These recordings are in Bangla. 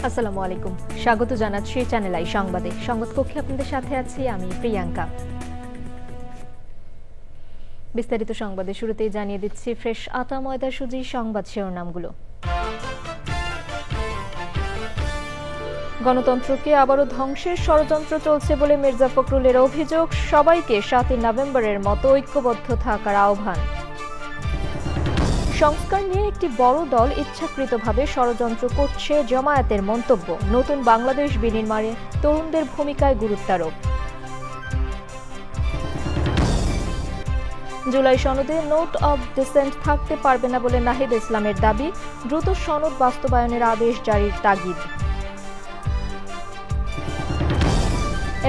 আসসালামু আলাইকুম, স্বাগত জানাচ্ছি চ্যানেল আই সংবাদে। সংবাদ কক্ষে আপনাদের সাথে আছি আমি প্রিয়াঙ্কা। বিস্তারিত সংবাদে শুরুতেই জানিয়ে দিচ্ছি ফ্রেশ আটা ময়দা সুজি সংবাদ শিরোনামগুলো। গণতন্ত্রকে আবারও ধ্বংসের ষড়যন্ত্র চলছে বলে মির্জা ফখরুলের অভিযোগ, সবাইকে 7 নভেম্বরের মতো ঐক্যবদ্ধ থাকার আহ্বান। সংস্কার নিয়ে একটি বড় দল ইচ্ছাকৃতভাবে ষড়যন্ত্র করছে, জামায়াতের মন্তব্য। নতুন বাংলাদেশ বিনির্মাণে তরুণদের ভূমিকায় গুরুত্বারোপ। জুলাই সনদে নোট অব ডিসেন্ট থাকতে পারবে না বলে নাহিদ ইসলামের দাবি, দ্রুত সনদ বাস্তবায়নের আদেশ জারির তাগিদ।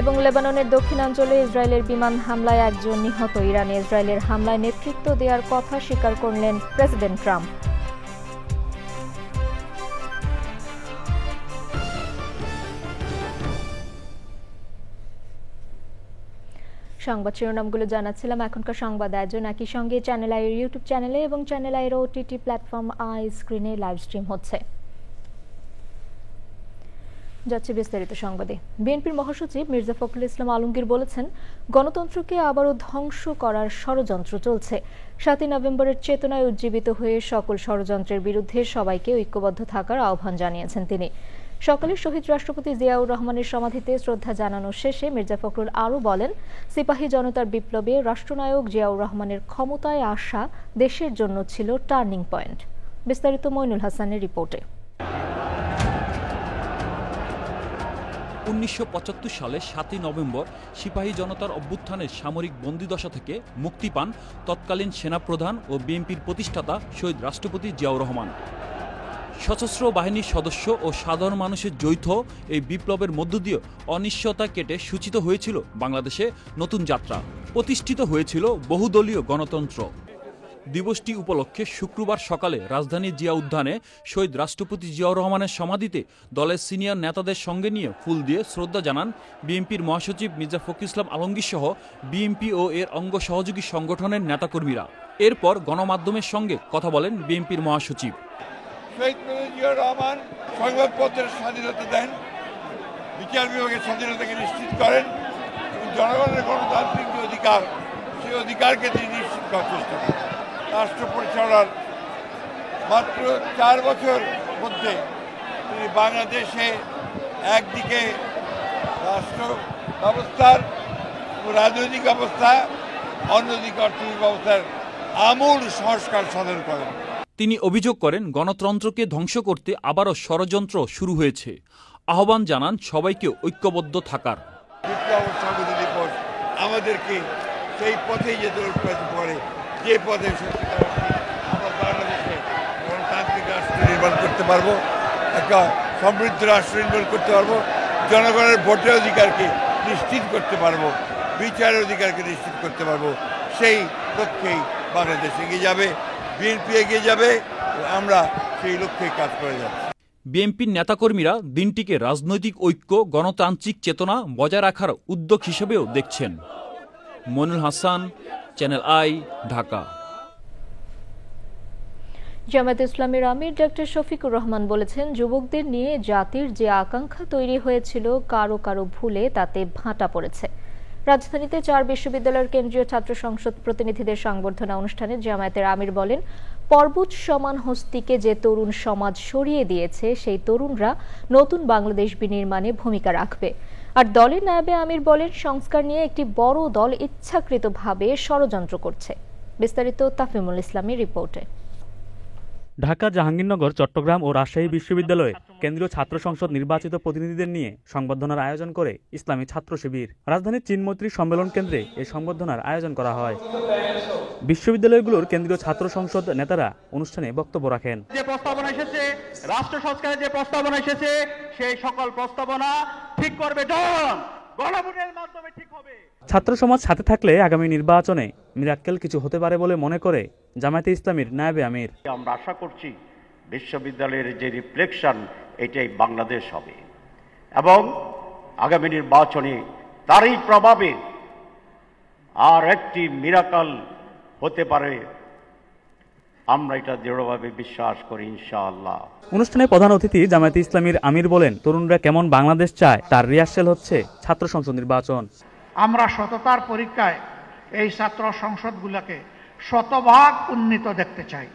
এবং লেবাননের দক্ষিণাঞ্চলে ইসরায়েলের বিমান হামলায় একজন নিহত। ইরানে ইসরায়েলের হামলায় নেতৃত্ব দেওয়ার কথা স্বীকার করলেন প্রেসিডেন্ট ট্রাম্প। সংবাদ শিরোনামগুলো জানাচ্ছিলাম। এখনকার সংবাদ আয়োজন একই সঙ্গে চ্যানেল আইয়ের ইউটিউব চ্যানেলে এবং চ্যানেল আইয়ের ওটিটি প্ল্যাটফর্ম আই স্ক্রিনে লাইভ স্ট্রিম হচ্ছে। যাচ্ছে বিস্তারিত সংবাদে। বিএনপির মহাসচিব মির্জা ফখরুল ইসলাম আলমগীর বলেছেন, গণতন্ত্রকে আবারও ধ্বংস করার ষড়যন্ত্র চলছে। 7 নভেম্বরের চেতনায় উজ্জীবিত হয়ে সকল ষড়যন্ত্রের বিরুদ্ধে সবাইকে ঐক্যবদ্ধ থাকার আহ্বান জানিয়েছেন তিনি। সকালে শহীদ রাষ্ট্রপতি জিয়াউর রহমানের সমাধিতে শ্রদ্ধা জানানো শেষে মির্জা ফখরুল আরও বলেন, সিপাহী জনতার বিপ্লবে রাষ্ট্রনায়ক জিয়াউর রহমানের ক্ষমতায় আসা দেশের জন্য ছিল টার্নিং পয়েন্ট। বিস্তারিত মইনুল হাসানের রিপোর্টে। 1975 সালে 7 নভেম্বর সিপাহী জনতার অভ্যুত্থানের সামরিক বন্দিদশা থেকে মুক্তি পান তৎকালীন সেনাপ্রধান ও বিএনপির প্রতিষ্ঠাতা শহীদ রাষ্ট্রপতি জিয়াউর রহমান। সশস্ত্র বাহিনীর সদস্য ও সাধারণ মানুষের যৌথ এই বিপ্লবের মধ্য দিয়ে অনিশ্চয়তা কেটে সূচিত হয়েছিল বাংলাদেশে নতুন যাত্রা, প্রতিষ্ঠিত হয়েছিল বহুদলীয় গণতন্ত্র। দিবসটি উপলক্ষে শুক্রবার সকালে রাজধানীর জিয়া উদ্যানে শহীদ রাষ্ট্রপতি জিয়াউর রহমানের সমাধিতে দলের সিনিয়র নেতাদের সঙ্গে নিয়ে ফুল দিয়ে শ্রদ্ধা জানান বিএনপির মহাসচিব মির্জা ফখরুল ইসলাম আলমগীর সহ বিএনপি ও এর অঙ্গ সহযোগী সংগঠনের নেতাকর্মীরা। এরপর গণমাধ্যমের সঙ্গে কথা বলেন বিএনপির মহাসচিব। শহীদ জিয়াউর রহমান সংবাদপত্রের স্বাধীনতা দেন, বিচার বিভাগের স্বাধীনতাকে নিশ্চিত করেন এবং জনগণের গণতান্ত্রিক যে অধিকার, সেই অধিকারকে তিনি নিশ্চিত করার চেষ্টা করেন। রাষ্ট্র পরিচালনার মাত্র 4 বছর মধ্যে তিনি বাংলাদেশে একদিকে রাষ্ট্র ব্যবস্থার রাজনৈতিক ব্যবস্থা, অন্যদিকে অর্থনৈতিক ব্যবস্থার আমূল সংস্কার সাধন করেন। তিনি অভিযোগ করেন, গণতন্ত্রকে ধ্বংস করতে আবারও ষড়যন্ত্র শুরু হয়েছে। আহ্বান জানান সবাইকে ঐক্যবদ্ধ থাকার। বিপ্লব সংহতি দিবস আমাদেরকে সেই পথেই যেতে পড়ে, যে পথে আমরা বাংলাদেশে গণতান্ত্রিক রাষ্ট্র নির্মাণ করতে পারবো, একটা সমৃদ্ধ রাষ্ট্র নির্মাণ করতে পারবো, জনগণের ভোটের অধিকারকে নিশ্চিত করতে পারবো, বিচারের অধিকারকে নিশ্চিত করতে পারবো। সেই লক্ষ্যেই বাংলাদেশ এগিয়ে যাবে, বিএনপি এগিয়ে যাবে, আমরা সেই লক্ষ্যেই কাজ করে যাব। বিএনপির নেতাকর্মীরা দিনটিকে রাজনৈতিক ঐক্য, গণতান্ত্রিক চেতনা বজায় রাখার উদ্যোগ হিসেবেও দেখছেন। Moinul Hasan, channel I, Dhaka. জামায়াতে ইসলামীর আমির ডক্টর শফিকুর রহমান বলেছেন, যুবকদের নিয়ে জাতির যে আকাঙ্ক্ষা তৈরি হয়েছিল কারো কারো ভুলে তাতে ভাঁটা পড়েছে। রাজধানীতে 4 বিশ্ববিদ্যালয়ের কেন্দ্রীয় ছাত্র সংসদ প্রতিনিধিদের সংবর্ধনা অনুষ্ঠানে জামায়াতের আমির বলেন, পর্বত সমান হস্তিকে যে তরুণ সমাজ সরিয়ে দিয়েছে সেই তরুণরা নতুন বাংলাদেশ বিনির্মাণে ভূমিকা রাখবে। আর দলের নায়েবে আমির বলেন, সংস্কার নিয়ে একটি বড় দল ইচ্ছাকৃতভাবে ষড়যন্ত্র করছে। বিস্তারিত তাফিমুল ইসলামের রিপোর্টে। ঢাকা, জাহাঙ্গীরনগর, চট্টগ্রাম ও রাজশাহী বিশ্ববিদ্যালয়ে কেন্দ্রীয় ছাত্র সংসদ নির্বাচিত প্রতিনিধিদের নিয়ে সংবর্ধনার আয়োজন করে ইসলামী ছাত্র শিবির। রাজধানীর চীনমৈত্রী সম্মেলন কেন্দ্রে এই সংবর্ধনার আয়োজন করা হয়। বিশ্ববিদ্যালয়গুলোর কেন্দ্রীয় ছাত্র সংসদ নেতারা অনুষ্ঠানে বক্তব্য রাখেন। যে প্রস্তাবনা এসেছে, রাষ্ট্র সংস্কারের যে প্রস্তাবনা এসেছে, সেই সকল প্রস্তাবনা ঠিক করবে গণভোটের মাধ্যমে ঠিক হবে। ছাত্র সমাজ সাথে থাকলে আগামী নির্বাচনে মিরাক্কেল কিছু হতে পারে বলে মনে করে জামায়াতে ইসলামীর নায়েবে আমির। আমরা আশা করছি বিশ্ববিদ্যালয়ের যে রিফ্লেকশন এটাই বাংলাদেশ হবে এবং আগামী নির্বাচনে তারই প্রভাবে আর একটি মিরাকল হতে পারে, আমরা এটা দৃঢ়ভাবে বিশ্বাস করি ইনশাআল্লাহ। অনুষ্ঠানে প্রধান অতিথি জামায়াতে ইসলামীর আমির বলেন, তরুণরা কেমন বাংলাদেশ চায় তার রিহার্সেল হচ্ছে ছাত্র সংসদ নির্বাচন। আমরা সততার পরীক্ষায় এই ছাত্র সংসদগুলোকে শতভাগ উন্নীত দেখতে চাই।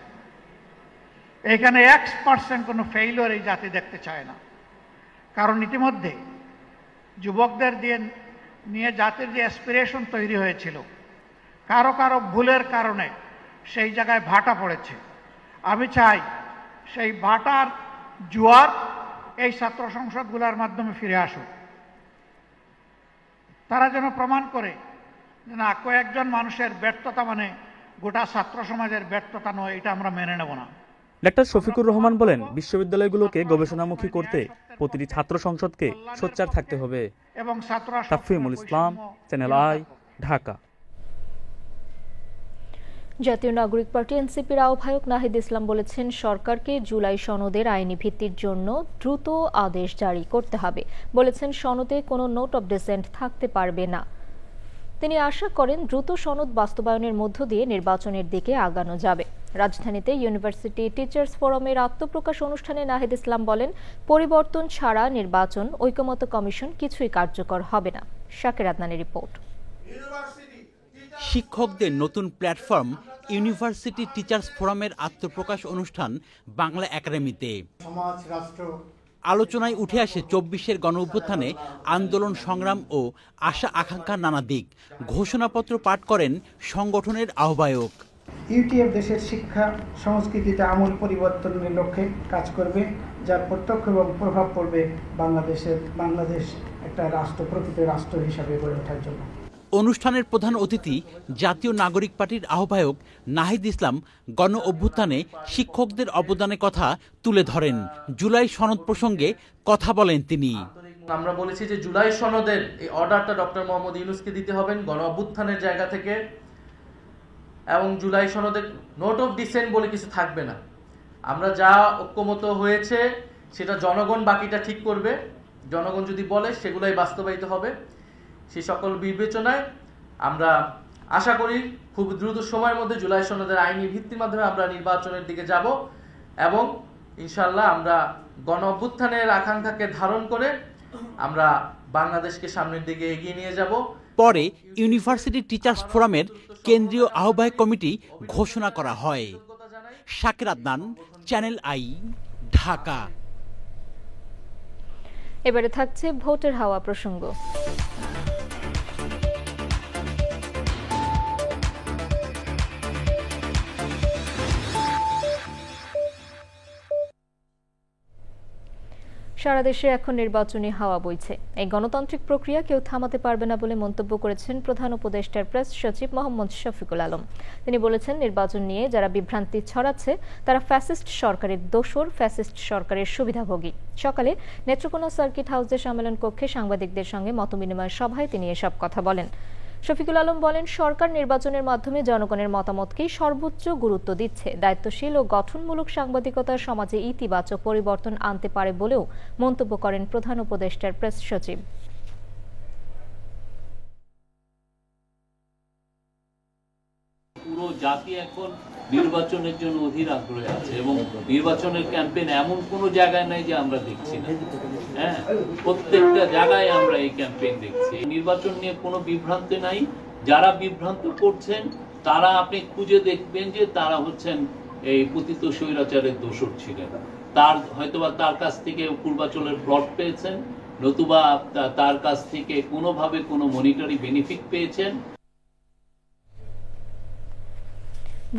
এখানে 1% কোনো ফেইলিওর এই জাতি দেখতে চায় না, কারণ ইতিমধ্যে যুবকদের নিয়ে জাতির যে অ্যাসপিরেশন তৈরি হয়েছিল, কারো কারো ভুলের কারণে সেই জায়গায় ভাটা পড়েছে। আমি চাই সেই ভাটার জোয়ার এই ছাত্র সংসদগুলোর মাধ্যমে ফিরে আসুক। তারা যেন প্রমাণ করে যে না, কয়েকজন মানুষের ব্যর্থতা মানে গোটা ছাত্র সমাজের ব্যর্থতা নয়, এটা আমরা মেনে নেব না। ডাক্তার শফিকুর রহমান বলেন, বিশ্ববিদ্যালয়গুলোকে গবেষণামুখী করতে প্রতিটি ছাত্র সংসদকে সোচ্চার থাকতে হবে। এবং তাফহিমুল ইসলাম, চ্যানেল আই, ঢাকা। জাতীয় নাগরিক পার্টি এনসিপির আহ্বায়ক নাহিদ ইসলাম বলেছেন, সরকারকে জুলাই সনদের আইনি ভিত্তির জন্য দ্রুত আদেশ জারি করতে হবে। বলেছেন, সনদে কোনো নোট অব ডিসেন্ট থাকতে পারবে না। তিনি আশা করেন দ্রুত সনদ বাস্তবায়নের মধ্য দিয়ে নির্বাচনের দিকে আগানো যাবে। রাজধানীতে ইউনিভার্সিটি টিচার্স ফোরামের আত্মপ্রকাশ অনুষ্ঠানে নাহিদ ইসলাম বলেন, পরিবর্তন ছাড়া নির্বাচন ঐকমত্য কমিশন কিছুই কার্যকর হবে না। শাকির আদনানের রিপোর্ট। শিক্ষকদের নতুন প্ল্যাটফর্ম ইউনিভার্সিটি টিচার্স ফোরামের আত্মপ্রকাশ অনুষ্ঠান বাংলা একাডেমিতে। আলোচনায় উঠে আসে 24-এর গণঅভ্যুত্থানে আন্দোলন সংগ্রাম ও আশা আকাঙ্ক্ষার নানা দিক। ঘোষণাপত্র পাঠ করেন সংগঠনের আহ্বায়ক। ইউটিএফ দেশের শিক্ষা সংস্কৃতিতে আমূল পরিবর্তনের লক্ষ্যে কাজ করবে, যার প্রত্যক্ষ এবং প্রভাব পড়বে বাংলাদেশ একটা প্রকৃত রাষ্ট্র হিসাবে গড়ে ওঠার জন্য। অনুষ্ঠানের প্রধান অতিথি জাতীয় নাগরিক পার্টির আহ্বায়ক নাহিদ ইসলাম গণ অভ্যুত্থানে শিক্ষকদের অবদানের কথা তুলে ধরেন। জুলাই সনদ প্রসঙ্গে কথা বলেন তিনি। আমরা বলেছি যে জুলাই সনদের এই অর্ডারটা ডক্টর মোহাম্মদ ইউনূসকে দিতে হবেন গণ অভ্যুত্থানের জায়গা থেকে, এবং জুলাই সনদের নোট অফ ডিসেন্ট বলে কিছু থাকবে না। আমরা যা ঐক্যমত হয়েছে সেটা জনগণ বাকিটা ঠিক করবে। জনগণ যদি বলে সেগুলাই বাস্তবায়িত হবে। সেই সকল বিবেচনায় আমরা আশা করি খুব দ্রুত সময়ের মধ্যে জুলাই সনদের আইনি ভিত্তির মাধ্যমে আমরা নির্বাচনের দিকে যাব এবং ইনশাআল্লাহ আমরা গণ অভ্যুত্থানের আকাঙ্ক্ষাকে ধারণ করে আমরা বাংলাদেশকে সামনের দিকে এগিয়ে নিয়ে যাব। পরে ইউনিভার্সিটি টিচার্স ফোরামের কেন্দ্রীয় আহ্বায়ক কমিটি ঘোষণা করা হয়। Shakir Adnan, channel I, Dhaka. এবারে থাকছে ভোটের হাওয়া প্রসঙ্গ। সারা দেশে এখন নির্বাচনী হাওয়া বইছে। এই গণতান্ত্রিক প্রক্রিয়া কেউ থামাতে পারবে না বলে মন্তব্য করেছেন প্রধান উপদেষ্টার প্রেস সচিব মোহাম্মদ শফিকুল আলম। তিনি বলেছেন, নির্বাচন নিয়ে যারা বিভ্রান্তি ছড়াচ্ছে তারা ফ্যাসিস্ট সরকারের দোসর, ফ্যাসিস্ট সরকারের সুবিধাভোগী। সকালে নেত্রকোনা সার্কিট হাউসের সম্মেলন কক্ষে সাংবাদিকদের সঙ্গে মতবিনিময় সভায় তিনি এসব কথা বলেন। শফিকুল আলম বলেন, সরকার নির্বাচনের মাধ্যমে জনগণের মতামতকেই সর্বোচ্চ গুরুত্ব দিচ্ছে। দায়িত্বশীল ও গঠনমূলক সাংবাদিকতা সমাজে ইতিবাচক পরিবর্তন আনতে পারে বলেও মন্তব্য করেন প্রধান উপদেষ্টার প্রেস সচিব। পুরো জাতি এখন নির্বাচনের জন্য অধীর আগ্রহে আছে এবং নির্বাচনের ক্যাম্পেইন এমন কোনো জায়গায় নাই যে আমরা দেখছি না। হ্যাঁ, প্রত্যেকটা জায়গায় আমরা এই ক্যাম্পেইন দেখছি। নির্বাচন নিয়ে কোনো বিভ্রান্তি নাই। যারা বিভ্রান্ত করছেন তারা আপনি খুঁজে দেখবেন যে তারা হচ্ছেন এই পতিত স্বৈরাচারের দোসর ছিলেন। হয়তোবা তার কাছ থেকে পূর্বাচলের প্লট পেয়েছেন, নতুবা তার কাছ থেকে কোনোভাবে কোনো মনিটারি বেনিফিট পেয়েছেন।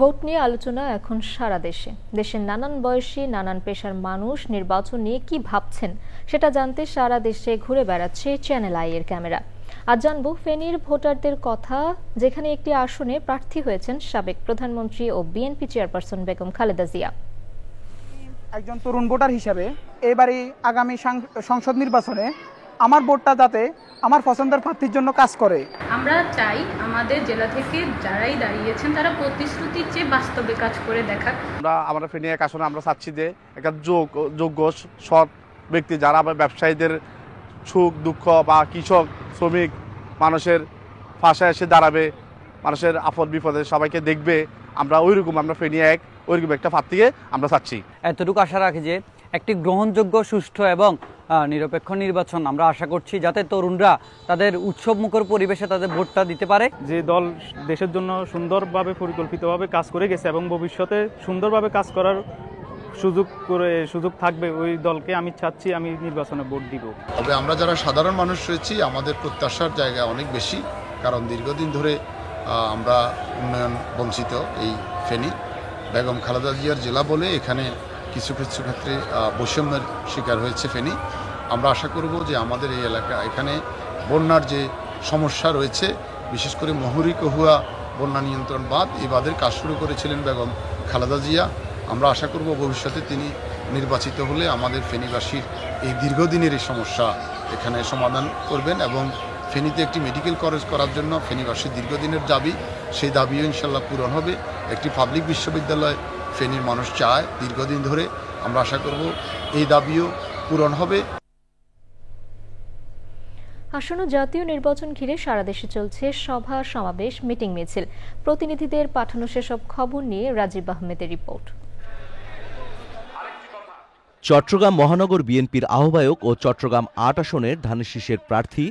ভোট নিয়ে আলোচনা এখন সারা দেশে। দেশের নানান বয়সী নানান পেশার মানুষ নির্বাচন নিয়ে কি ভাবছেন সেটা জানতে সারা দেশে ঘুরে বেড়াচ্ছে চ্যানেল আই এর ক্যামেরা। আজ জানবো ফেনীর ভোটারদের কথা, যেখানে একটি আসনে প্রার্থী হয়েছেন সাবেক প্রধানমন্ত্রী ও বিএনপি চেয়ারপারসন বেগম খালেদা জিয়া। একজন তরুণ ভোটার হিসেবে এবারে আগামী সংসদ নির্বাচনে আমার ভোটটা যাতে আমার পছন্দের প্রার্থীর জন্য কাজ করে। আমরা চাই আমাদের জেলা থেকে যারাই দাঁড়িয়েছেন তারা প্রতিশ্রুতির চেয়ে বাস্তবে কাজ করে দেখাক। আমরা ফেনী এক আসনে আমরা চাচ্ছি যে একটা যোগ্য সৎ ব্যক্তি যারা ব্যবসায়ীদের সুখ দুঃখ বা কৃষক শ্রমিক মানুষের পাশে এসে দাঁড়াবে, মানুষের আপদ বিপদে সবাইকে দেখবে, আমরা ফেনী এক ওইরকম একটা প্রার্থীকে আমরা চাচ্ছি। এতটুকু আশা রাখি যে একটি গ্রহণযোগ্য, সুষ্ঠু এবং নিরপেক্ষ নির্বাচন আমরা আশা করছি, যাতে তরুণরা তাদের উৎসবমুখর পরিবেশে তাদের ভোটটা দিতে পারে। যে দল দেশের জন্য সুন্দরভাবে পরিকল্পিতভাবে কাজ করে গেছে এবং ভবিষ্যতে সুন্দরভাবে কাজ করার সুযোগ থাকবে, ওই দলকে আমি চাচ্ছি আমি নির্বাচনে ভোট দিব। তবে আমরা যারা সাধারণ মানুষ রয়েছি আমাদের প্রত্যাশার জায়গা অনেক বেশি, কারণ দীর্ঘদিন ধরে আমরা উন্নয়ন বঞ্চিত এই ফেনী। বেগম খালেদা জিয়ার জেলা বলে এখানে কিছু কিছু ক্ষেত্রে বৈষম্যের শিকার হয়েছে ফেনী। আমরা আশা করব যে আমাদের এই এলাকা এখানে বন্যার যে সমস্যা রয়েছে, বিশেষ করে মহুরী কহুয়া বন্যা নিয়ন্ত্রণ বাঁধ, এই বাঁধের কাজ শুরু করেছিলেন বেগম খালেদা জিয়া। আমরা আশা করব ভবিষ্যতে তিনি নির্বাচিত হলে আমাদের ফেনীবাসীর এই দীর্ঘদিনের এই সমস্যা এখানে সমাধান করবেন এবং ফেনীতে একটি মেডিকেল কলেজ করার জন্য ফেনীবাসীর দীর্ঘদিনের দাবি, সেই দাবিও ইনশাল্লাহ পূরণ হবে। একটি পাবলিক বিশ্ববিদ্যালয় ফেনীর মানুষ চায় দীর্ঘদিন ধরে, আমরা আশা করব এই দাবিও পূরণ হবে। আসন্ন জাতীয় নির্বাচন ঘিরে সারা দেশে চলছে সভা সমাবেশ, মিটিং মিছিল। প্রতিনিধিদের পাঠানো সেসব খবর নিয়ে রাজীব আহমেদের রিপোর্ট। চট্টগ্রাম মহানগর বিএনপির আহ্বায়ক ও চট্টগ্রাম ৮ আসনের ধানের প্রার্থী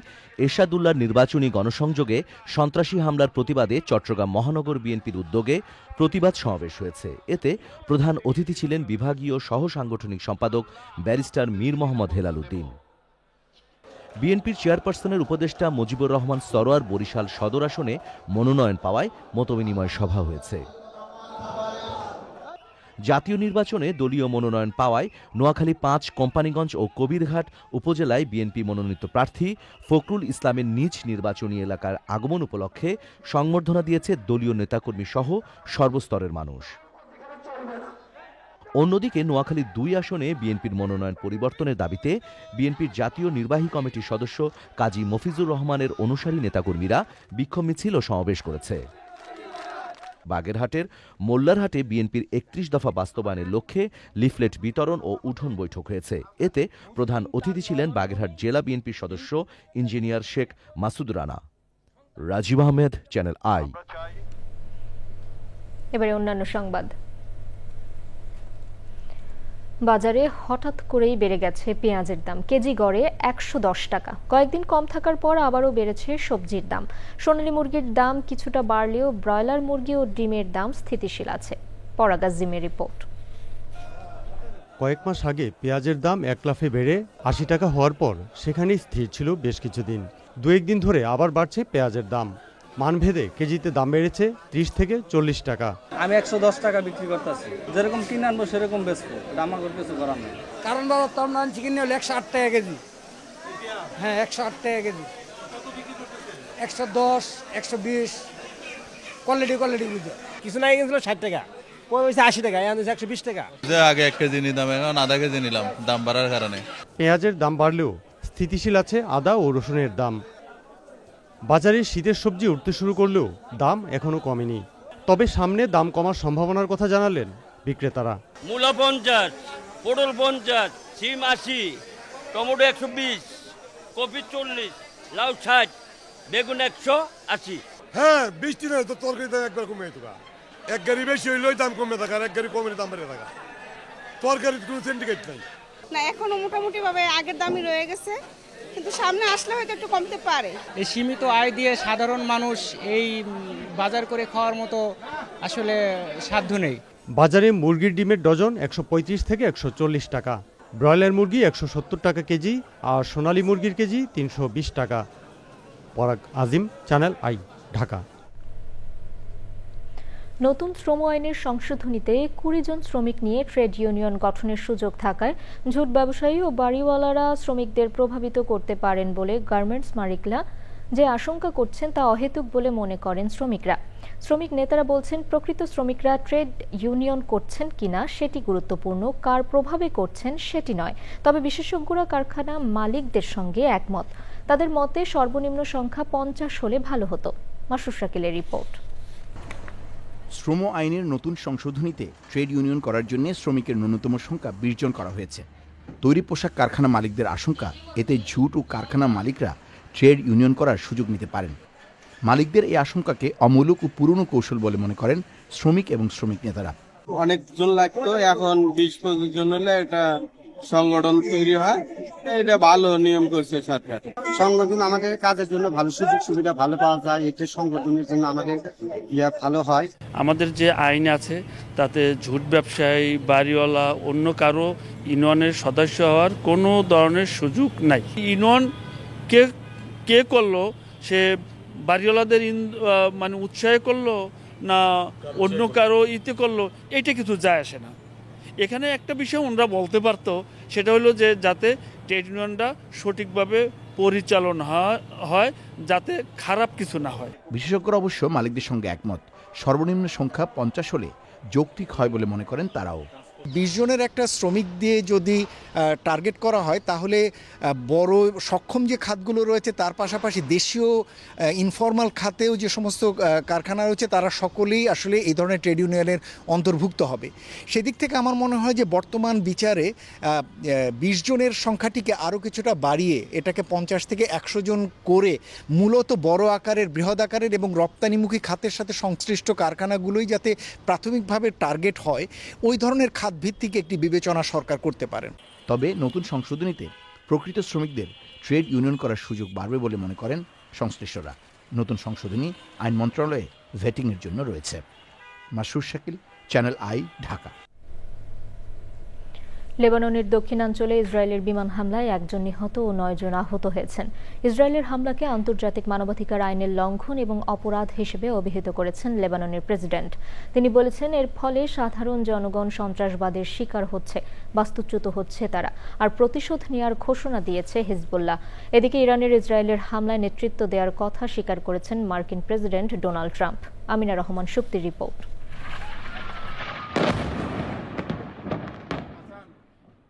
এরশাদুল্লাহর নির্বাচনী গণসংযোগে সন্ত্রাসী হামলার প্রতিবাদে চট্টগ্রাম মহানগর বিএনপির উদ্যোগে প্রতিবাদ সমাবেশ হয়েছে। এতে প্রধান অতিথি ছিলেন বিভাগীয় সহ সাংগঠনিক সম্পাদক ব্যারিস্টার মীর মোহাম্মদ হেলাল উদ্দিন। বিএনপির চেয়ারপারসনের উপদেষ্টা মুজিবুর রহমান সরোয়ার বরিশাল সদর আসনে মনোনয়ন পাওয়ায় মতবিনিময় সভা হয়েছে। জাতীয় নির্বাচনে দলীয় মনোনয়ন পাওয়ায় নোয়াখালী ৫, কোম্পানীগঞ্জ ও কবিরঘাট উপজেলায় বিএনপি মনোনীত প্রার্থী ফখরুল ইসলামের নিজ নির্বাচনী এলাকার আগমন উপলক্ষে সংবর্ধনা দিয়েছে দলীয় নেতাকর্মী সহ সর্বস্তরের মানুষ। অন্যদিকে নোয়াখালী ২ আসনে বিএনপির মনোনয়ন পরিবর্তনের দাবিতে বিএনপির জাতীয় নির্বাহী কমিটির সদস্য কাজী মফিজুর রহমানের অনুসারী নেতাকর্মীরা বিক্ষোভ মিছিল ও সমাবেশ করেছে। বাগেরহাটের মোল্লারহাটে বিএনপির ৩১ দফা বাস্তবায়নের লক্ষ্যে লিফলেট বিতরণ ও উঠোন বৈঠক হয়েছে। এতে প্রধান অতিথি ছিলেন বাগেরহাট জেলা বিএনপির সদস্য engineer Sheikh Masud Rana. Rajib Ahmed, channel I. এবারে অন্যান্য সংবাদ। বাজারে হঠাৎ করেই বেড়ে গেছে পেঁয়াজের দাম, কেজি গড়ে ১১০ টাকা। কয়েকদিন কম থাকার পর আবারও বেড়েছে সবজির দাম। সোনালী মুরগির দাম কিছুটা বাড়লেও ব্রয়লার মুরগি ও ডিমের দাম স্থিতিশীল আছে। পরাগ আজিমের রিপোর্ট। কয়েক মাস আগে পেঁয়াজের দাম এক লাফে বেড়ে ৮০ টাকা হওয়ার পর সেখানেই স্থির ছিল বেশ কিছুদিন। দু একদিন ধরে আবার বাড়ছে পেঁয়াজের দাম। মানভেদে কেজিতে দাম বেড়েছে ৩০ থেকে ৪০ টাকা। আমি ১১০ টাকা বিক্রি করতেছি, যেরকম কিনে আনবো সেরকম বেচবো, আমার কিছু করার নেই। কারণ বাবা তোর মান চিকেন হলে ১০৮ টাকা কেজি। হ্যাঁ, ১০৮ টাকা কেজি, ১১০, ১২০, কোয়ালিটি বুঝে। কিছু নাই কিনছিল ৬০ টাকা, কই হয়েছে ৮০ টাকা, এখন ১২০ টাকা। আগে ১ কেজি নিতাম, এখন আধা কেজি নিলাম দাম বাড়ার কারণে। পেঁয়াজের দাম বাড়লেও স্থিতিশীল আছে আদা ও রসুনের দাম। বাজারে শীতের সবজি উঠতে শুরু করলেও দাম এখনো কমেনি। তবে সামনে দাম কমার সম্ভাবনার কথা জানালেন বিক্রেতারা। মূলা ৫০, পটল ৫০, সিম ৮০, টমেটো ১২০, কপি ৪০, লাউ ৬০, বেগুন ১৮০। হ্যাঁ, বৃষ্টি নয় তো তরকারি দাম একবার কমে থাকা, এক গাড়ি বেশি হইলেই দাম কমে থাকা, আর এক গাড়ি কমে দাম বেড়ে থাকা। তরকারির কোনো সিন্ডিকেট নাই না, এখনো মোটামুটি ভাবে আগের দামই রয়ে গেছে, কিন্তু সামনে আসলে হয়তো একটু কমতে পারে। এই সীমিত আয় দিয়ে সাধারণ মানুষ এই বাজার করে খাওয়ার মতো আসলে সাধ্য নেই। বাজারে মুরগির ডিমের ডজন ১৩৫ থেকে ১৪০ টাকা, ব্রয়লার মুরগি ১৭০ টাকা কেজি, আর সোনালী মুরগির কেজি ৩২০ টাকা। পরাগ আজিম, চ্যানেল আই, ঢাকা। নতুন শ্রম আইনের সংশোধনীতে 20 জন শ্রমিক নিয়ে ট্রেড ইউনিয়ন গঠনের সুযোগ থাকায় ঝুট ব্যবসায়ী ও বাড়িওয়ালারা শ্রমিকদের প্রভাবিত করতে পারেন বলে গার্মেন্টস মালিকরা যে আশঙ্কা করছেন তা অহেতুক বলে মনে করেন শ্রমিকরা। শ্রমিক নেতারা বলছেন, প্রকৃত শ্রমিকরা ট্রেড ইউনিয়ন করছেন কিনা সেটি গুরুত্বপূর্ণ, কার প্রভাবে করছেন সেটি নয়। তবে বিশেষজ্ঞরা কারখানা মালিকদের সঙ্গে একমত। তাদের মতে সর্বনিম্ন সংখ্যা 50 হলে ভালো হতো। মাসুর শাকিলের রিপোর্ট। শ্রম আইনের নতুন সংশোধনীতে ট্রেড ইউনিয়ন করার জন্য শ্রমিকের ন্যূনতম সংখ্যা 20 জন করা হয়েছে। তৈরি পোশাক কারখানা মালিকদের আশঙ্কা, এতে ঝুট ও কারখানা মালিকরা ট্রেড ইউনিয়ন করার সুযোগ নিতে পারেন। মালিকদের এই আশঙ্কাকে অমূলক ও পুরনো কৌশল বলে মনে করেন শ্রমিক এবং শ্রমিক নেতারা। অনেকজন লাগতো, এখন 20-25 জন হলে একটা সংগঠন তৈরি হয়, এটা ভালো নিয়ম করছে সরকার। সংগঠন আমাদের কাজের জন্য ভালো, সুযোগ সুবিধা ভালো পাওয়া যায়, এতে সংগঠনের জন্য আমাদের ভালো হয়। আমাদের যে আইন আছে তাতে ঝুট ব্যবসায়ী, বাড়িওয়ালা, অন্য কারো ইউনিয়নের সদস্য হওয়ার কোনো ধরনের সুযোগ নাই। ইউনিয়ন কে করলো, সে বাড়িওয়ালাদের মানে উৎসাহ করলো না অন্য কারো ইতে করলো, এটা কিছু যায় আসে না। এখানে একটা বিষয় ওনারা বলতে পারতো, সেটা হলো যে যাতে ট্রেড ইউনিয়নটা সঠিকভাবে পরিচালনা হয়, যাতে খারাপ কিছু না হয়। বিশেষজ্ঞরা অবশ্য মালিকদের সঙ্গে একমত। সর্বনিম্ন সংখ্যা 50 হলে যৌক্তিক হয় বলে মনে করেন তারাও। 20 জনের একটা শ্রমিক দিয়ে যদি টার্গেট করা হয়, তাহলে বড় সক্ষম যে খাতগুলো রয়েছে তার পাশাপাশি দেশীয় ইনফর্মাল খাতেও যে সমস্ত কারখানা রয়েছে তারা সকলেই আসলে এই ধরনের ট্রেড ইউনিয়নের অন্তর্ভুক্ত হবে। সেদিক থেকে আমার মনে হয় যে বর্তমান বিচারে 20 জনের সংখ্যাটিকে আরও কিছুটা বাড়িয়ে এটাকে 50 থেকে 100 জন করে মূলত বড় আকারের, বৃহৎ আকারের এবং রপ্তানিমুখী খাতের সাথে সংশ্লিষ্ট কারখানাগুলোই যাতে প্রাথমিকভাবে টার্গেট হয়, ওই ধরনের ভিত্তিক একটি বিবেচনা সরকার করতে পারেন। তবে নতুন সংশোধনীতে প্রকৃত শ্রমিকদের ট্রেড ইউনিয়ন করার সুযোগ বাড়বে বলে মনে করেন সংশ্লিষ্টরা। নতুন সংশোধনী আইন মন্ত্রণালয়ে ভেটিংয়ের জন্য রয়েছে। মাসুর শাকিল, চ্যানেল আই, ঢাকা। লেবাননের দক্ষিণাঞ্চলে ইসরায়েলের বিমান হামলায় 1 জন নিহত ও 9 জন আহত হয়েছেন। ইসরায়েলের হামলাকে আন্তর্জাতিক মানবাধিকার আইনের লঙ্ঘন এবং অপরাধ হিসেবে অভিহিত করেছেন লেবাননের প্রেসিডেন্ট। তিনি বলেছেন, এর ফলে সাধারণ জনগণ সন্ত্রাসবাদের শিকার হচ্ছে, বাস্তুচ্যুত হচ্ছে তারা, আর প্রতিশোধ নেওয়ার ঘোষণা দিয়েছে হিজবুল্লাহ। এদিকে ইরানের ইসরায়েলের হামলায় নেতৃত্ব দেওয়ার কথা স্বীকার করেছেন মার্কিন president Donald Trump. Amina Rahman শুক্তির রিপোর্ট।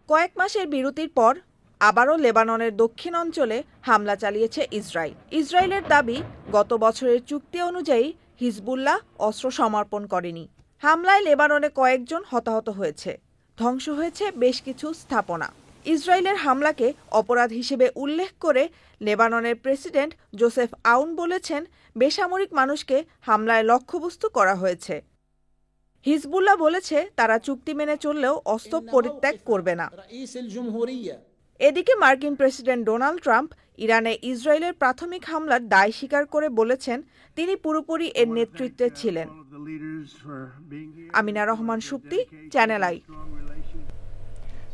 কয়েক মাসের বিরতির পর আবারও লেবাননের দক্ষিণ অঞ্চলে হামলা চালিয়েছে ইসরায়েল। ইসরায়েলের দাবি, গত বছরের চুক্তি অনুযায়ী হিজবুল্লাহ অস্ত্র সমর্পণ করেনি। হামলায় লেবাননে কয়েকজন হতাহত হয়েছে, ধ্বংস হয়েছে বেশ কিছু স্থাপনা। ইসরায়েলের হামলাকে অপরাধ হিসেবে উল্লেখ করে লেবাননের প্রেসিডেন্ট জোসেফ আউন বলেছেন, বেসামরিক মানুষকে হামলায় লক্ষ্যবস্তু করা হয়েছে। হিজবুল্লাহ বলেছে তারা চুক্তি মেনে চললেও অস্ত্র পরিত্যাগ করবে না। এদিকে মার্কিন প্রেসিডেন্ট ডোনাল্ড ট্রাম্প ইরানে ইসরায়েলের প্রাথমিক হামলার দায় স্বীকার করে বলেছেন, তিনি পুরোপুরি এর নেতৃত্বে ছিলেন। Amina Rahman Shukti, channel I.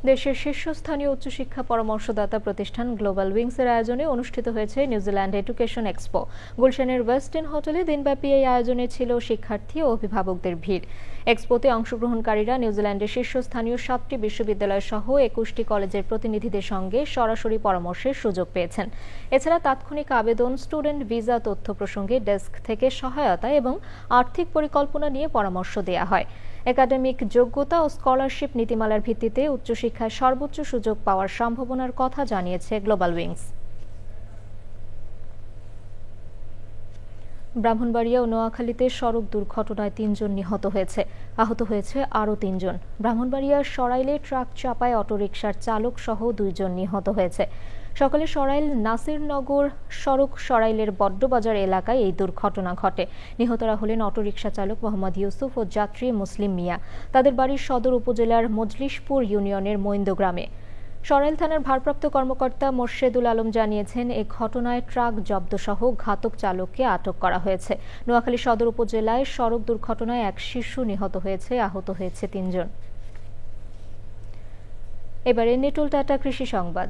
দেশের শীর্ষস্থানীয় উচ্চশিক্ষা পরামর্শদাতা প্রতিষ্ঠান গ্লোবাল উইংসের আয়োজনে অনুষ্ঠিত হয়েছে নিউজিল্যান্ড এডুকেশন এক্সপো। গুলশানের ওয়েস্ট এন্ড হোটেলে দিনব্যাপী এই আয়োজনে ছিল শিক্ষার্থী ও অভিভাবকদের ভিড়। এক্সপোতে অংশগ্রহণকারীরা নিউজিল্যান্ডের শীর্ষস্থানীয় 7টি বিশ্ববিদ্যালয় সহ 21টি কলেজের প্রতিনিধিদের সঙ্গে সরাসরি পরামর্শের সুযোগ পেয়েছেন। এছাড়া তাৎক্ষণিক আবেদন, স্টুডেন্ট ভিসা তথ্য প্রসঙ্গে ডেস্ক থেকে সহায়তা এবং আর্থিক পরিকল্পনা নিয়ে পরামর্শ দেওয়া হয়। একাডেমিক যোগ্যতা ও স্কলারশিপ নীতিমালার ভিত্তিতে উচ্চশিক্ষায় সর্বোচ্চ সুযোগ পাওয়ার সম্ভাবনার কথা জানিয়েছে গ্লোবাল উইংস। ব্রাহ্মণবাড়িয়া ও নোয়াখালীতে সড়ক দুর্ঘটনায় 3 জন নিহত হয়েছে, আহত হয়েছে আরও 3 জন। ব্রাহ্মণবাড়িয়ার সরাইলে ট্রাক চাপায় অটোরিকশার চালক সহ 2 জন নিহত হয়েছে। সকালে সরাইল নাসিরনগর সড়ক সরাইলের বড্ডবাজার এলাকায় এই দুর্ঘটনা ঘটে। নিহতরা হলেন অটোরিকশা চালক মোহাম্মদ ইউসুফ ও যাত্রী মুসলিম মিয়া। তাদের বাড়ি সদর উপজেলার মজলিশপুর ইউনিয়নের মৈন্দ গ্রামে। সরাইল থানার ভারপ্রাপ্ত কর্মকর্তা মোর্শেদুল আলম জানিয়েছেন, এই ঘটনায় ট্রাক জব্দসহ ঘাতক চালককে আটক করা হয়েছে। নোয়াখালী সদর উপজেলায় সড়ক দুর্ঘটনায় 1 শিশু নিহত হয়েছে, আহত হয়েছে 3 জন। এবারে নিটোল টাটা কৃষি সংবাদ।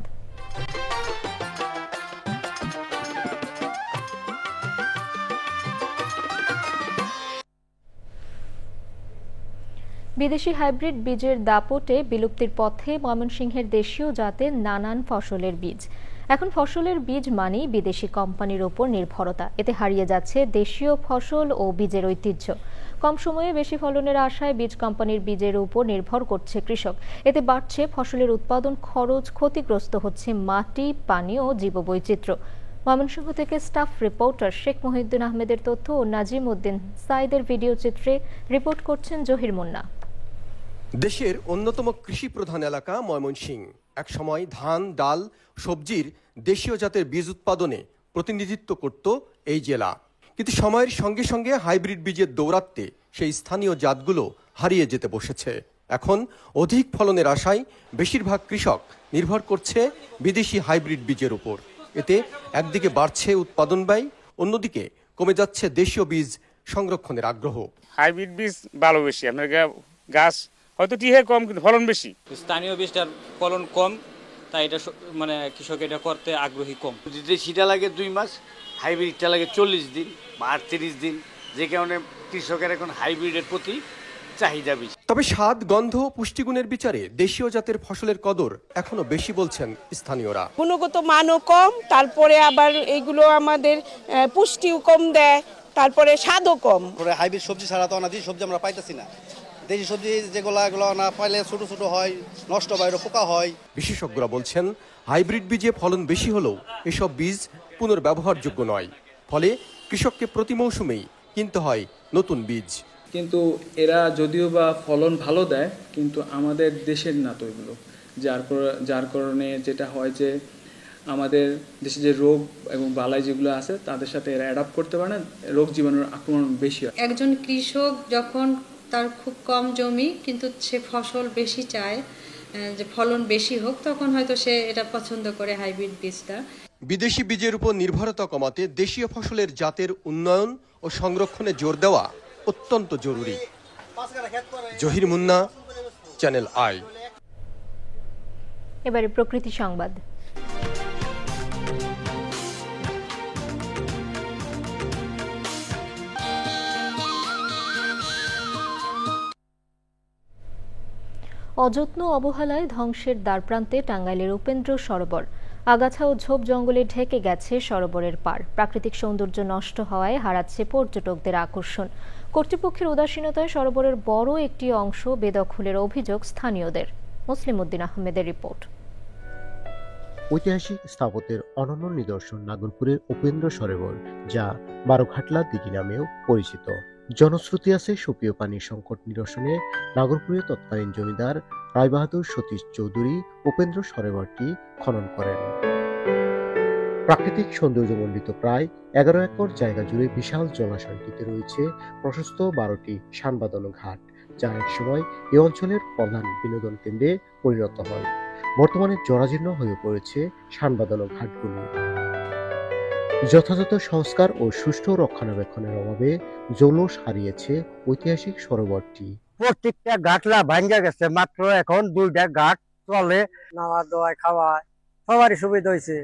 বিদেশি হাইব্রিড বীজের দাপটে বিলুপ্তির পথে ময়মনসিংহের দেশীয় জাতের নানান ফসলের বীজ। এখন ফসলের বীজ মানেই বিদেশি কোম্পানির ওপর নির্ভরতা। এতে হারিয়ে যাচ্ছে দেশীয় ফসল ও বীজের ঐতিহ্য। কম সময়ে বেশি ফলনের আশায় বীজ কোম্পানির বীজের উপর নির্ভর করছে কৃষক। এতে বাড়ছে ফসলের উৎপাদন খরচ, ক্ষতিগ্রস্ত হচ্ছে মাটি, পানি ও জীববৈচিত্র্য। ময়মনসিংহ থেকে স্টাফ রিপোর্টার শেখ মহিউদ্দিন আহমেদের তথ্য ও নাজিম উদ্দিন সাইদের ভিডিও চিত্রে রিপোর্ট করছেন জহির মুন্না। দেশের অন্যতম কৃষি প্রধান এলাকা ময়মনসিংহ একসময় ধান, ডাল, সবজির দেশীয় জাতের বীজ উৎপাদনে প্রতিনিধিত্ব করত এই জেলা। কিন্তু সময়ের সঙ্গে সঙ্গে হাইব্রিড বীজের দৌরাত্ম্যে সেই স্থানীয় জাতগুলো হারিয়ে যেতে বসেছে। এখন অধিক ফলনের আশায় বেশিরভাগ কৃষক নির্ভর করছে বিদেশি হাইব্রিড বীজের উপর। এতে একদিকে বাড়ছে উৎপাদন ব্যয়, অন্যদিকে কমে যাচ্ছে দেশীয় বীজ সংরক্ষণের আগ্রহ। হাইব্রিড বীজ ভালো বেশি, আপনার গাছ হয়তো টিহে কম কিন্তু ফলন বেশি। স্থানীয় বীজটার ফলন কম, তাই এটা মানে কৃষক এটা করতে আগ্রহী কম। দেশিটা লাগে 2 মাস, হাইব্রিডটা লাগে 40 দিন বা 38 দিন, যে কারণে কৃষকের এখন হাইব্রিডের প্রতি চাহিদা বেশি। তবে স্বাদ, গন্ধ, পুষ্টিগুণের বিচারে দেশীয় জাতের ফসলের কদর এখনো বেশি বলছেন স্থানীয়রা। গুণগত মানও কম, তারপরে আবার এইগুলো আমাদের পুষ্টিও কম দেয়, তারপরে স্বাদও কম। হাইব্রিড সবজি ছাড়া তো অনাদি সবজি আমরা পাইতেছি না। দেশি সবজি যেগুলো এগুলো না পাইলে ছোট ছোট হয়, নষ্ট হয়, পোকা হয়। বিশেষজ্ঞরা বলছেন হাইব্রিড বীজে ফলন বেশি হলেও এসব বীজ পুনর্ব্যবহারযোগ্য নয়, ফলে কৃষককে প্রতি মৌসুমেই কিনতে হয় নতুন বীজ। কিন্তু এরা যদিও বা ফলন ভালো দেয়, কিন্তু আমাদের দেশের না তো এগুলো, যার কারণে যেটা হয় যে আমাদের দেশে যে রোগ এবং বালাই যেগুলো আছে তাদের সাথে এরা অ্যাডাপ্ট করতে পারে না, রোগ জীবাণুর আক্রমণ বেশি হয়। একজন কৃষক যখন তার খুব কম জমি কিন্তু সে ফসল বেশি চায়, যে ফলন বেশি হোক, তখন হয়তো সে এটা পছন্দ করে হাইব্রিড বীজটা। বিদেশি বীজের উপর নির্ভরতা কমাতে দেশীয় ফসলের জাতের উন্নয়ন ও সংরক্ষণে জোর দেওয়া অত্যন্ত জরুরি। Zahir Munna, channel I. এবারে প্রকৃতি সংবাদ। অযত্ন অবহেলায় ধ্বংসের দ্বারপ্রান্তে টাঙ্গাইলের উপেন্দ্র সরোবর। আগাছা ও ঝোপ জঙ্গলে ঢেকে গেছে সরোবরের পাড়। প্রাকৃতিক সৌন্দর্য নষ্ট হওয়ায় হারাচ্ছে পর্যটকদের আকর্ষণ। কর্তৃপক্ষের উদাসীনতায় সরোবরের বড় একটি অংশ বেদখলের অভিযোগ স্থানীয়দের। মুসলিম উদ্দিন আহমেদের রিপোর্ট। ঐতিহাসিক স্থাপত্যের অনন্য নিদর্শন নাগরপুরের উপেন্দ্র সরোবর, যা বারোঘাটলা দিঘি নামেও পরিচিত। জনশ্রুতি আছে সুপেয় পানির সংকট নিরসনে নাগরপুরের তৎকালীন জমিদার রায়বাহাদুর সতীশ চৌধুরী উপেন্দ্র সরোবরটি খনন করেন। প্রাকৃতিক সৌন্দর্যমণ্ডিত প্রায় 11 একর জায়গা জুড়ে বিশাল জলাশয়টিতে রয়েছে প্রশস্ত 12টি শানবাঁধানো ঘাট, যা একসময় এই অঞ্চলের প্রধান বিনোদন কেন্দ্রে পরিণত হয়। বর্তমানে জরাজীর্ণ হয়ে পড়েছে শানবাঁধানো ঘাটগুলি। যথাযথ সংস্কার ও সুষ্ঠু রক্ষণাবেক্ষণের অভাবে জৌলুস হারিয়েছে ঐতিহাসিক সরোবরটি। প্রত্যেকটা ঘাটলা ভাঙ্গা গেছে, মাত্র এখন 2টা ঘাট চলে, নাওয়া দোয়া খাওয়া সবারই সুবিধা হয়েছে।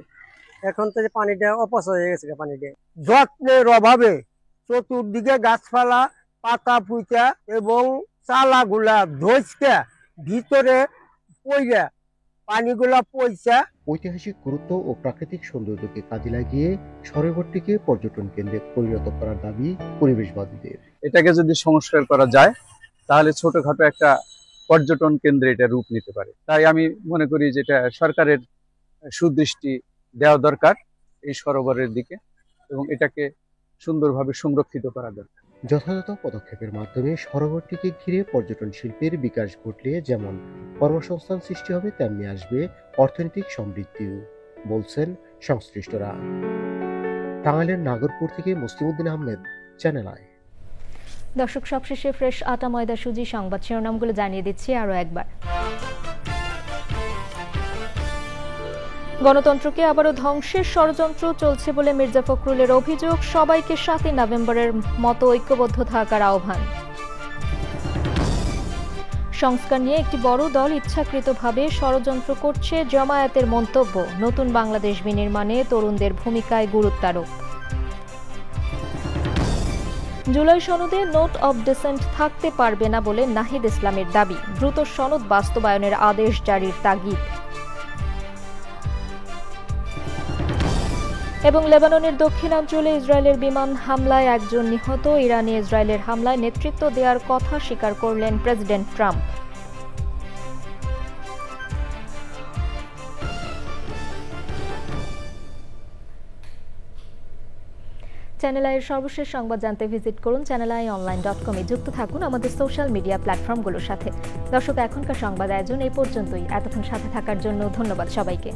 এখন তো পানিটা অপচয় হয়ে গেছে, পানিটা যত্নের অভাবে চতুর্দিকে গাছপালা, পাতা পুঁতা এবং চালাগুলা ধসকা ভিতরে পইরা পানিগুলা পয়সা। ঐতিহাসিক গুরুত্ব ও প্রাকৃতিক সৌন্দর্যকে কাজে লাগিয়ে সরোবরটিকে পর্যটন কেন্দ্রে পরিণত করার দাবি পরিবেশবাদীদের। এটাকে যদি সংস্কার করা যায় তাহলে ছোটখাটো একটা পর্যটন কেন্দ্রে এটা রূপ নিতে পারে। তাই আমি মনে করি যে এটা সরকারের সুদৃষ্টি দেওয়া দরকার এই সরোবরের দিকে, এবং এটাকে সুন্দরভাবে সংরক্ষিত করা দরকার। যথাযথ পদক্ষেপের মাধ্যমে সরোবরটিকে ঘিরে পর্যটন শিল্পের বিকাশ ঘটলে যেমন কর্মসংস্থান সৃষ্টি হবে, তেমনি আসবে অর্থনৈতিক সমৃদ্ধিও, বলছেন সংশ্লিষ্টরা। টাঙ্গাইলের নাগরপুর থেকে মুসলিম উদ্দিন আহমেদ, চ্যানেল আই। দর্শক, সবশেষে ফ্রেশ আটা ময়দা সুজি সংবাদ শিরোনামগুলো জানিয়ে দিচ্ছি আরো একবার। গণতন্ত্রকে আবারও ধ্বংসের ষড়যন্ত্র চলছে বলে মির্জা ফখরুলের অভিযোগ। সবাইকে 7 নভেম্বরের মতো ঐক্যবদ্ধ থাকার আহ্বান। সংস্কার নিয়ে একটি বড় দল ইচ্ছাকৃতভাবে ষড়যন্ত্র করছে, জামায়াতের মন্তব্য। নতুন বাংলাদেশ বিনির্মাণে তরুণদের ভূমিকায় গুরুত্বারোপ। জুলাই সনদে নোট অব ডিসেন্ট থাকতে পারবে না বলে নাহিদ ইসলামের দাবি, দ্রুত সনদ বাস্তবায়নের আদেশ জারির তাগিদ। এবং লেবাননের দক্ষিণাঞ্চলে ইসরায়েলের বিমান হামলায় একজন নিহত। ইরানে ইসরায়েলের হামলায় নেতৃত্ব দেওয়ার কথা স্বীকার করলেন প্রেসিডেন্ট ট্রাম্প। চ্যানেল আইয়ের সর্বশেষ সংবাদ জানতে ভিজিট করুন channelionline.com-এ। যুক্ত থাকুন আমাদের সোশ্যাল মিডিয়া প্ল্যাটফর্মগুলোর সাথে। দর্শক, এখনকার সংবাদ আয়োজন এই পর্যন্তই। এতক্ষণ সাথে থাকার জন্য ধন্যবাদ সবাইকে।